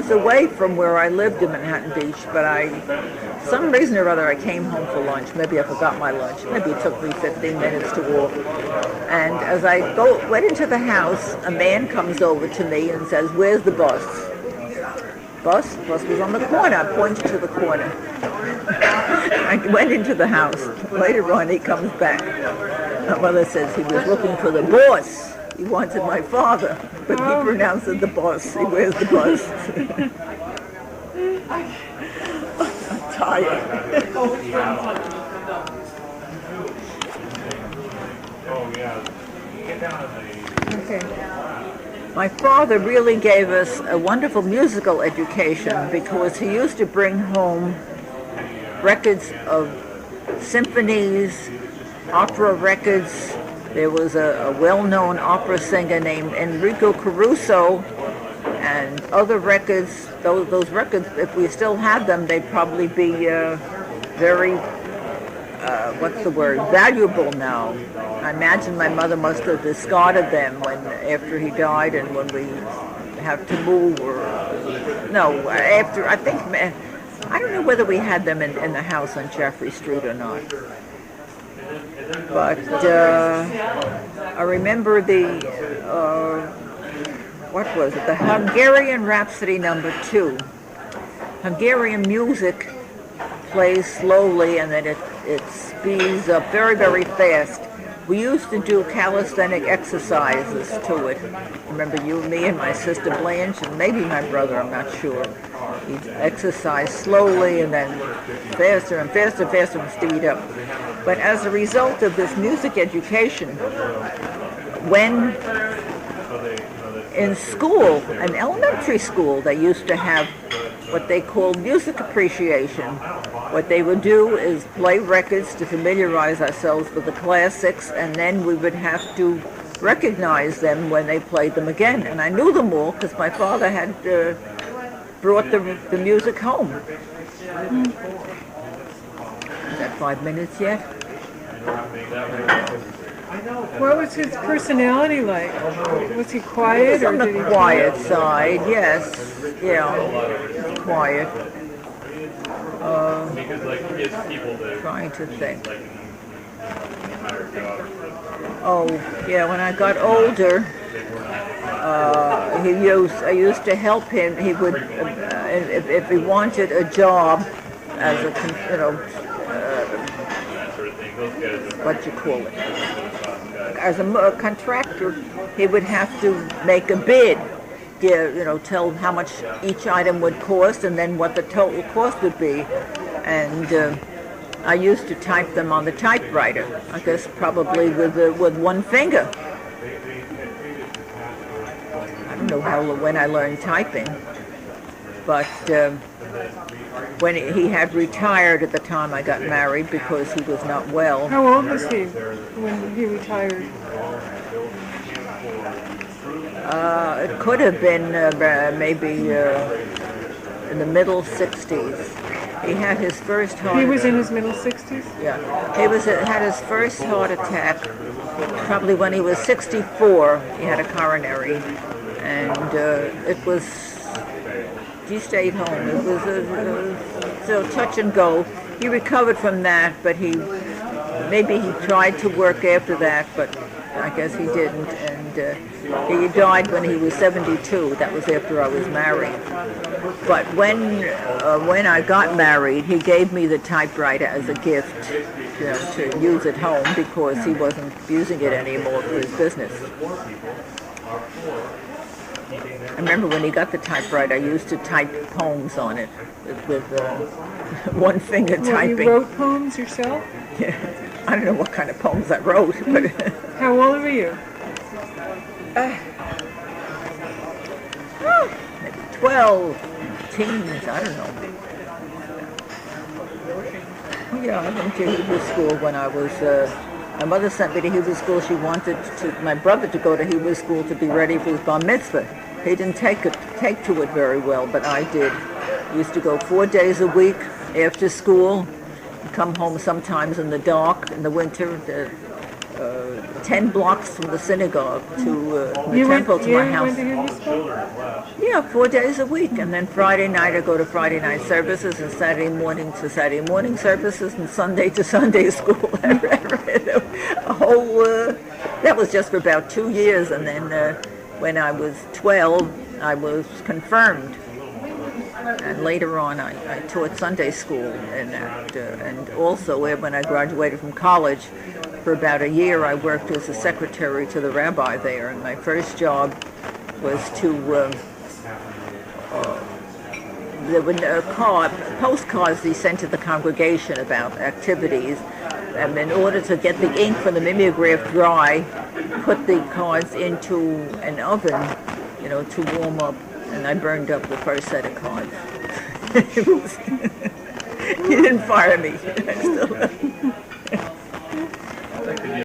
was away from where I lived in Manhattan Beach, but some reason or other, I came home for lunch. Maybe I forgot my lunch. Maybe it took me 15 minutes to walk. And as I went into the house, a man comes over to me and says, "Where's the bus?" Bus was on the corner. I pointed to the corner. I went into the house. Later on, he comes back. My mother says he was looking for the boss. He wanted my father, but he pronounced it the boss. He wears the bus. I'm tired. Okay. My father really gave us a wonderful musical education because he used to bring home records of symphonies, opera records. There was a well-known opera singer named Enrico Caruso, and other records. Those records, if we still had them, they'd probably be very, valuable now. I imagine my mother must have discarded them after he died, and when we have to move, I don't know whether we had them in the house on Jeffrey Street or not. But I remember the Hungarian Rhapsody #2. Hungarian music plays slowly and then it speeds up very, very fast. We used to do calisthenic exercises to it. Remember, you, me, and my sister Blanche, and maybe my brother, I'm not sure. We'd exercise slowly and then faster and faster and speed up. But as a result of this music education, when in school, in elementary school, they used to have what they called music appreciation. What they would do is play records to familiarize ourselves with the classics, and then we would have to recognize them when they played them again. And I knew them all because my father had brought the music home. Is that 5 minutes yet? What was his personality like? Was he quiet? He was on the quiet side, yes. Yeah, quiet. Trying to think. Oh, yeah, when I got older, I used to help him. He would, if he wanted a job as a, what you call it, as a contractor, he would have to make a bid, tell how much each item would cost and then what the total cost would be. And I used to type them on the typewriter, I guess probably with one finger. I don't know when I learned typing, but when he had retired at the time I got married because he was not well. How old was he when he retired? It could have been maybe in the middle 60s. He had his first heart attack. He was in his middle 60s? Yeah. He had his first heart attack probably when he was 64. He had a coronary. And he stayed home. It was so touch and go. He recovered from that, but maybe he tried to work after that, but I guess he didn't. And he died when he was 72. That was after I was married. But when I got married, he gave me the typewriter as a gift, to use at home because he wasn't using it anymore for his business. I remember when he got the typewriter, I used to type poems on it with one finger typing. You wrote poems yourself? Yeah. I don't know what kind of poems I wrote, but... How old were you? Maybe 12, teens, I don't know. Yeah, I went to Hebrew school when I was... my mother sent me to Hebrew school. She wanted my brother to go to Hebrew school to be ready for his bar mitzvah. He didn't take to it very well, but I did. We used to go 4 days a week after school, come home sometimes in the dark in the winter. 10 blocks from the synagogue to the You temple to my went house. to hymn school? Yeah, 4 days a week. And then Friday night I go to Friday night services, and Saturday morning to Saturday morning services, and Sunday to Sunday school. A whole, that was just for about 2 years. And then when I was 12, I was confirmed. And later on, I taught Sunday school, and also when I graduated from college, for about a year, I worked as a secretary to the rabbi there. And my first job was to there were postcards he sent to the congregation about activities, and in order to get the ink from the mimeograph dry, put the cards into an oven, to warm up. And I burned up the first set of cards. He didn't fire me.